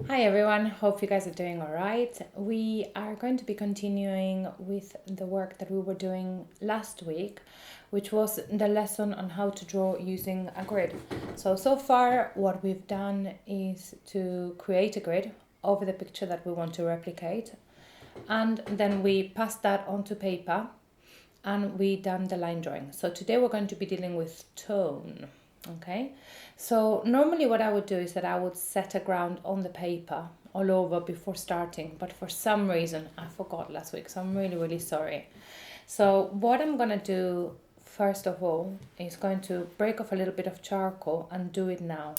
Hi everyone, hope you guys are doing all right. We are going to be continuing with the work that we were doing last week, which was the lesson on how to draw using a grid. So far what we've done is to create a grid over the picture that we want to replicate, and then we passed that onto paper and we done the line drawing. So today we're going to be dealing with tone. Okay, so normally what I would do is that I would set a ground on the paper all over before starting, but for some reason I forgot last week, so I'm really sorry. So what I'm gonna do first of all is going to break off a little bit of charcoal and do it now.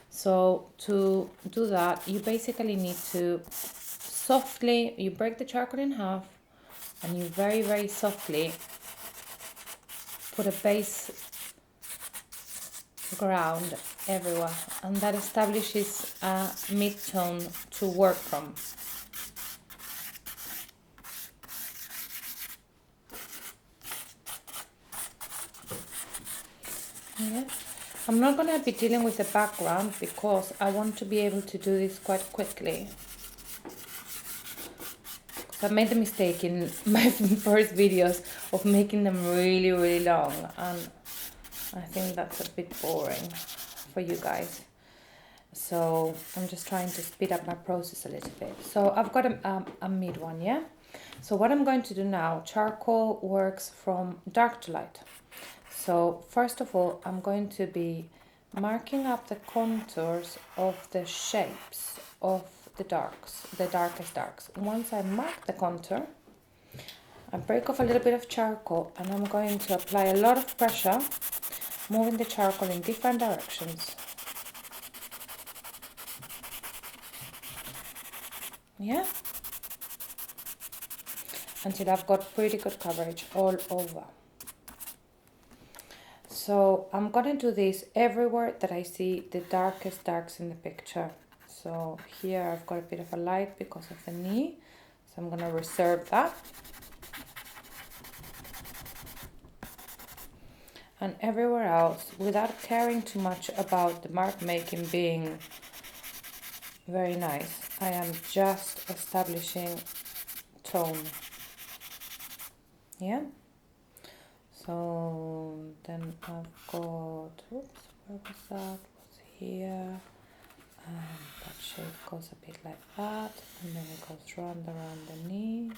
So to do that, you basically need to you break the charcoal in half and you very softly put a base ground everywhere, and that establishes a mid-tone to work from. Yeah. I'm not going to be dealing with the background because I want to be able to do this quite quickly. So I made the mistake in my first videos of making them really long, and I think that's a bit boring for you guys. So I'm just trying to speed up my process a little bit. So I've got a mid one, yeah? So what I'm going to do now, charcoal works from dark to light. So first of all, I'm going to be marking up the contours of the shapes of the darkest darks. Once I mark the contour, I break off a little bit of charcoal and I'm going to apply a lot of pressure, moving the charcoal in different directions. Yeah? Until I've got pretty good coverage all over. So I'm gonna do this everywhere that I see the darkest darks in the picture. So here I've got a bit of a light because of the knee, so I'm gonna reserve that. And everywhere else, without caring too much about the mark making being very nice, I am just establishing tone. Yeah? So then I've got, oops, where was that? Was here. And that shape goes a bit like that, and then it goes round around the knee.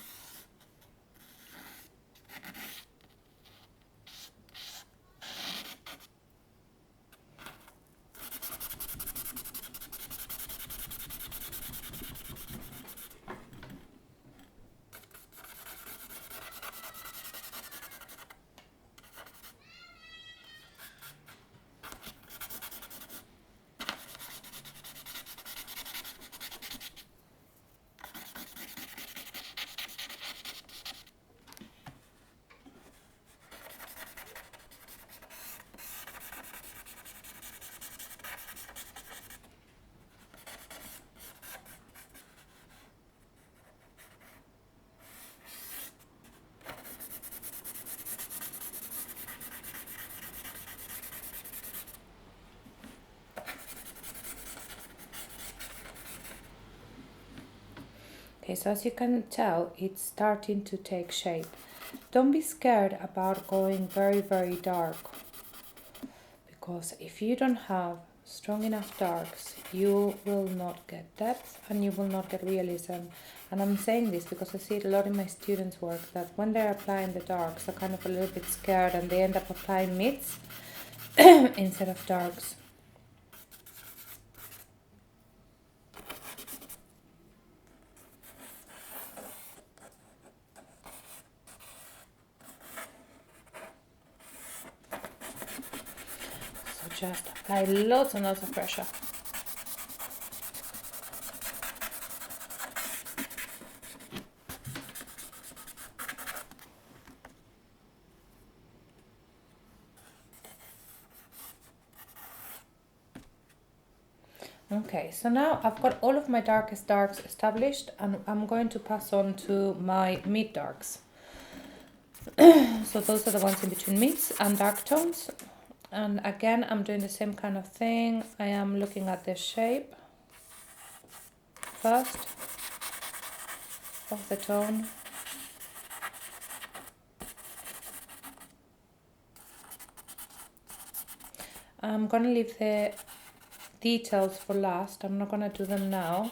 Okay, so as you can tell, it's starting to take shape. Don't be scared about going very dark, because if you don't have strong enough darks, you will not get depth and you will not get realism. And I'm saying this because I see it a lot in my students' work, that when they're applying the darks, they're kind of a little bit scared and they end up applying mids instead of darks. So just apply lots and lots of pressure. Okay, so now I've got all of my darkest darks established, and I'm going to pass on to my mid darks. So those are the ones in between mids and dark tones. And again, I'm doing the same kind of thing. I am looking at the shape. first of the tone. I'm gonna leave the details for last. I'm not gonna do them now.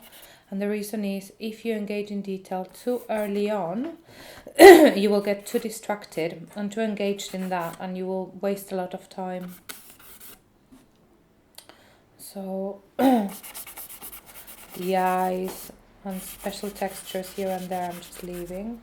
And the reason is, if you engage in detail too early on, you will get too distracted and too engaged in that, and you will waste a lot of time. So the eyes and special textures here and there, I'm just leaving.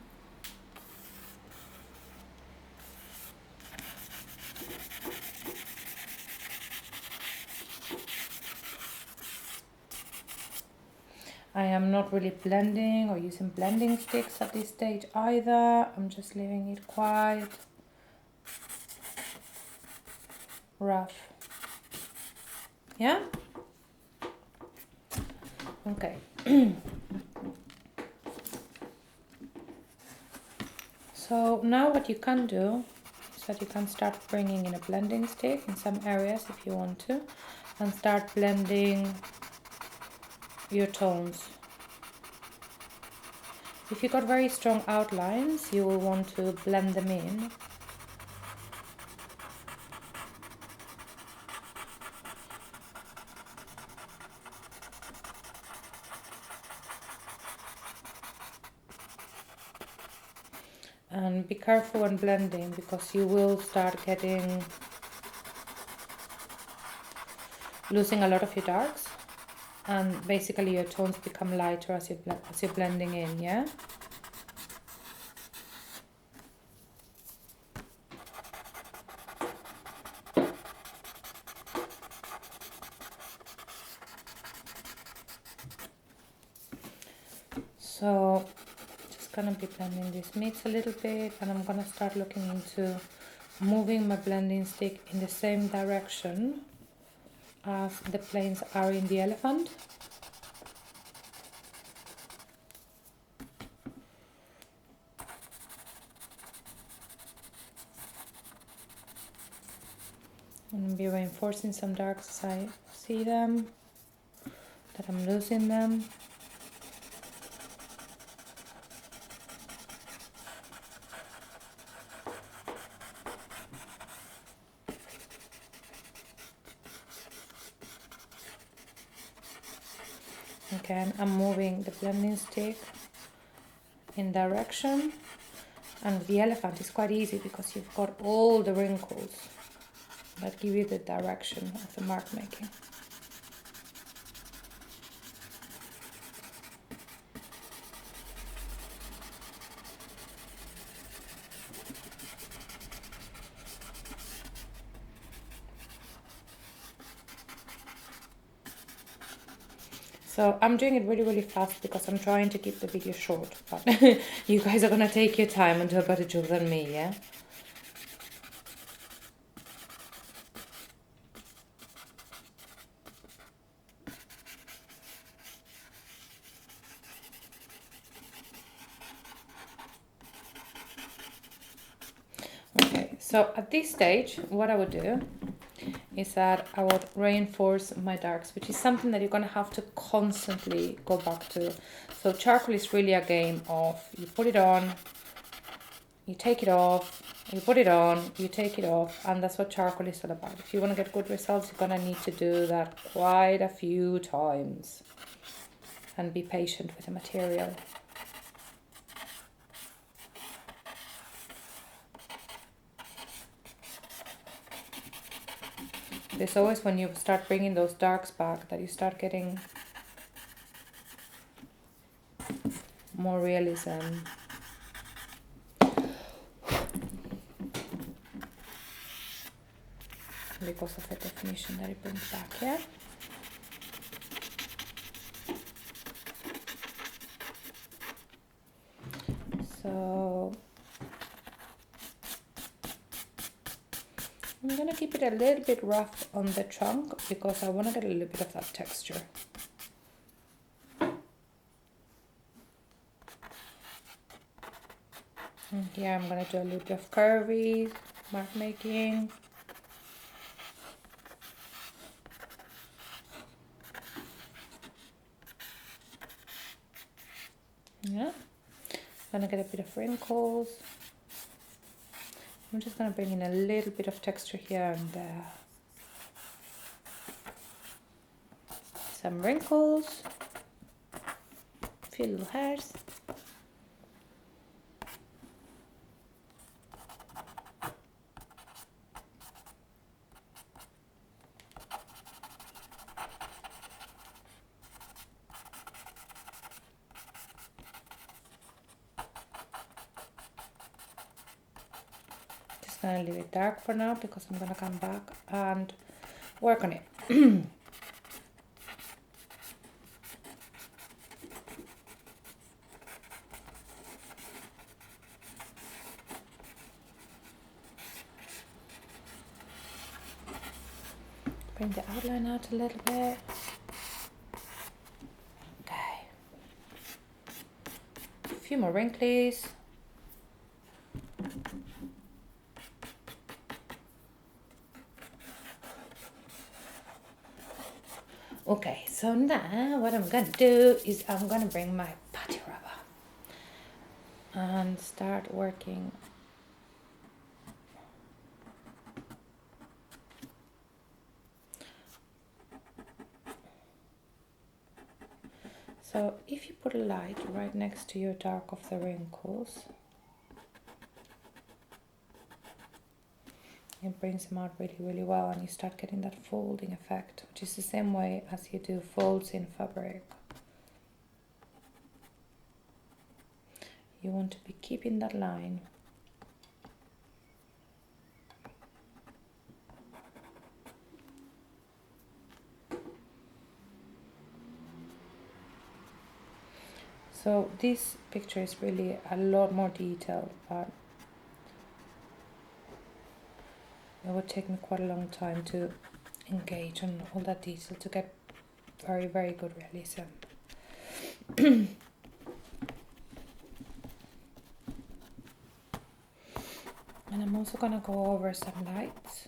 I am not really blending or using blending sticks at this stage either. I'm just leaving it quite rough. Yeah? Okay. So now what you can do is that you can start bringing in a blending stick in some areas if you want to, and start blending your tones. If you got very strong outlines, you will want to blend them in. And be careful when blending, because you will start losing a lot of your darks, and basically your tones become lighter as you're blending in, yeah? So just gonna be blending these mids a little bit, and I'm gonna start looking into moving my blending stick in the same direction as the planes are in the elephant. And be reinforcing some darks as I see them, that I'm losing them. Again, I'm moving the blending stick in direction, and the elephant is quite easy because you've got all the wrinkles that give you the direction of the mark making. So I'm doing it really, really fast because I'm trying to keep the video short, but you guys are gonna take your time and do a better job than me, yeah? Okay, so at this stage, what I would do is that I would reinforce my darks, which is something that you're going to have to constantly go back to. So charcoal is really a game of you put it on, you take it off, you put it on, you take it off, and that's what charcoal is all about. If you want to get good results, you're going to need to do that quite a few times and be patient with the material. It's always when you start bringing those darks back that you start getting more realism. Because of the definition that it brings back, yeah? So I'm going to keep it a little bit rough on the trunk because I want to get a little bit of that texture. And here I'm going to do a little bit of curvy mark making. Yeah, gonna get a bit of wrinkles. I'm just gonna bring in a little bit of texture here and there. Some wrinkles, a few little hairs. Just gonna leave it dark for now because I'm gonna come back and work on it. Bring the outline out a little bit. Okay. A few more wrinkles. Okay, so now what I'm gonna do is I'm gonna bring my putty rubber and start working. So if you put a light right next to your dark of the wrinkles, it brings them out really, really well, and you start getting that folding effect, which is the same way as you do folds in fabric. You want to be keeping that line. So this picture is really a lot more detailed, but it would take me quite a long time to engage on all that detail to get very, very good realism. And I'm also gonna go over some lights.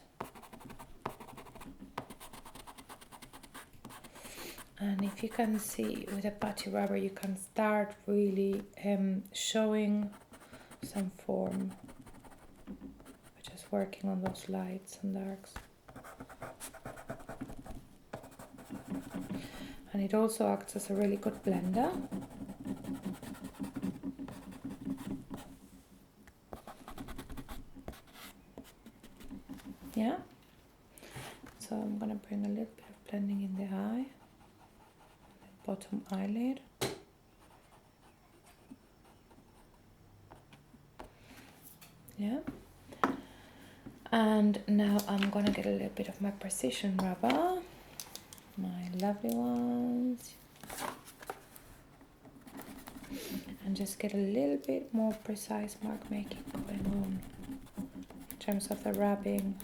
And if you can see with a putty rubber, you can start really showing some form, just working on those lights and darks. And it also acts as a really good blender. Yeah. So I'm gonna bring a little bit of blending in the eye, bottom eyelid. Yeah. And now I'm gonna get a little bit of my precision rubber, my lovely ones, and just get a little bit more precise mark making going on in terms of the rubbing.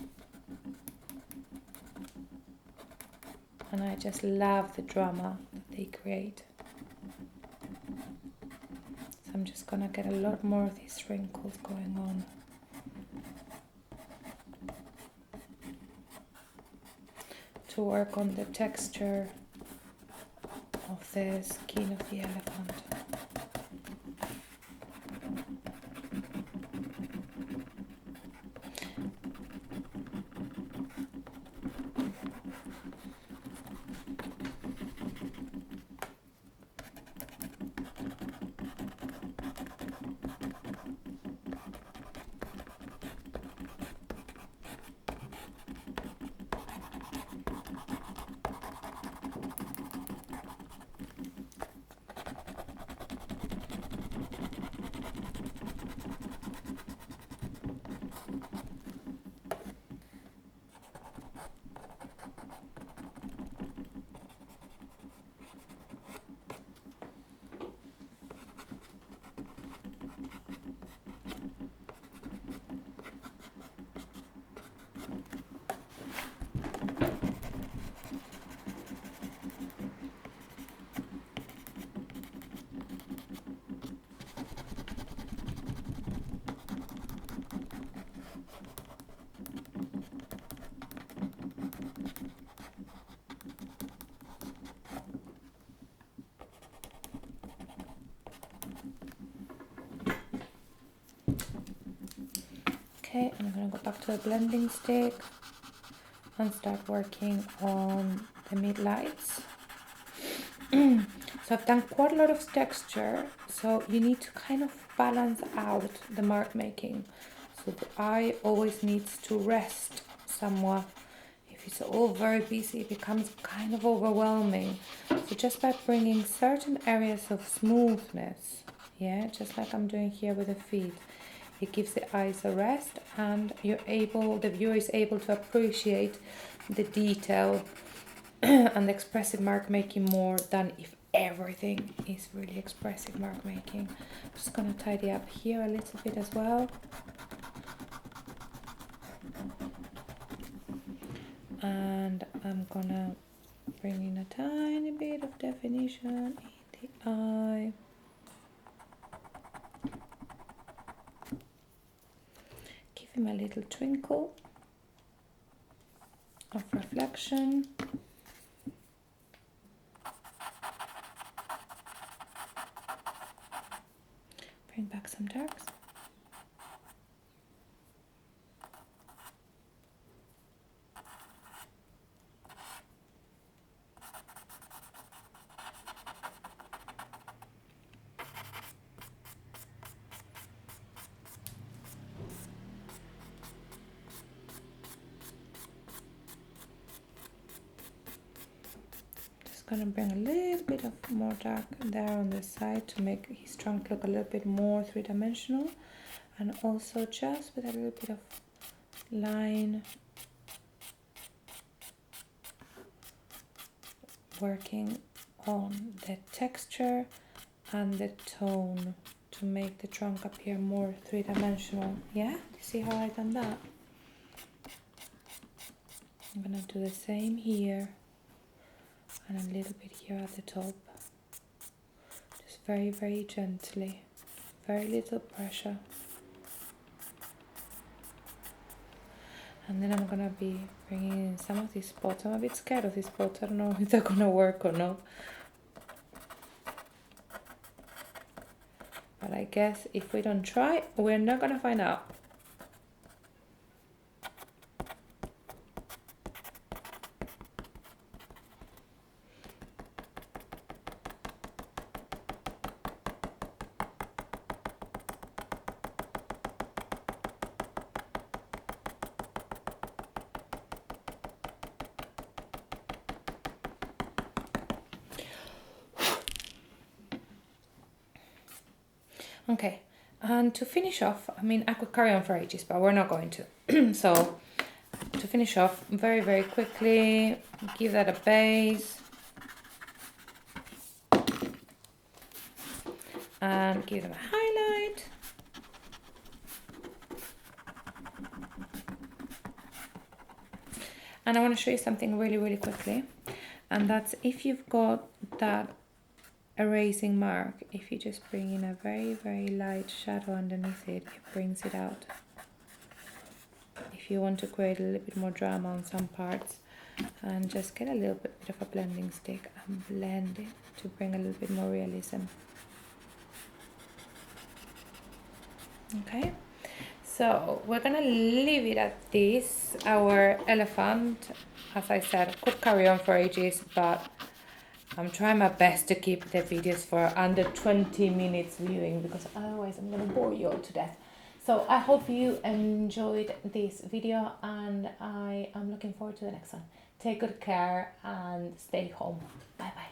And I just love the drama that they create. So I'm just gonna get a lot more of these wrinkles going on. To work on the texture of the skin of the elephant. Okay, I'm gonna go back to the blending stick and start working on the Midlights. So I've done quite a lot of texture, so you need to kind of balance out the mark making. So the eye always needs to rest somewhat. If it's all very busy, it becomes kind of overwhelming. So just by bringing certain areas of smoothness, yeah, just like I'm doing here with the feet, it gives the eyes a rest, and the viewer is able to appreciate the detail and the expressive mark making more than if everything is really expressive mark making. I'm just gonna tidy up here a little bit as well. And I'm gonna bring in a tiny bit of definition in the eye. Give him a little twinkle of reflection. Bring back some darks. Gonna bring a little bit of more dark there on the side to make his trunk look a little bit more three-dimensional, and also just with a little bit of line working on the texture and the tone to make the trunk appear more three-dimensional. Yeah, you see how I done that? I'm gonna do the same here and a little bit here at the top, just very, very gently, very little pressure. And then I'm gonna be bringing in some of these spots. I'm a bit scared of these spots. I don't know if they're gonna work or not, but I guess if we don't try, we're not gonna find out. Okay, and to finish off, I mean, I could carry on for ages, but we're not going to. So, to finish off, very, very quickly, give that a base. And give them a highlight. And I want to show you something really, really quickly. And that's if you've got that erasing mark, if you just bring in a very, very light shadow underneath it, it brings it out. If you want to create a little bit more drama on some parts, and just get a little bit of a blending stick and blend it to bring a little bit more realism. Okay, so we're gonna leave it at this. Our elephant, as I said, could carry on for ages, but I'm trying my best to keep the videos for under 20 minutes viewing, because otherwise I'm gonna bore you all to death. So I hope you enjoyed this video, and I am looking forward to the next one. Take good care and stay home. Bye bye.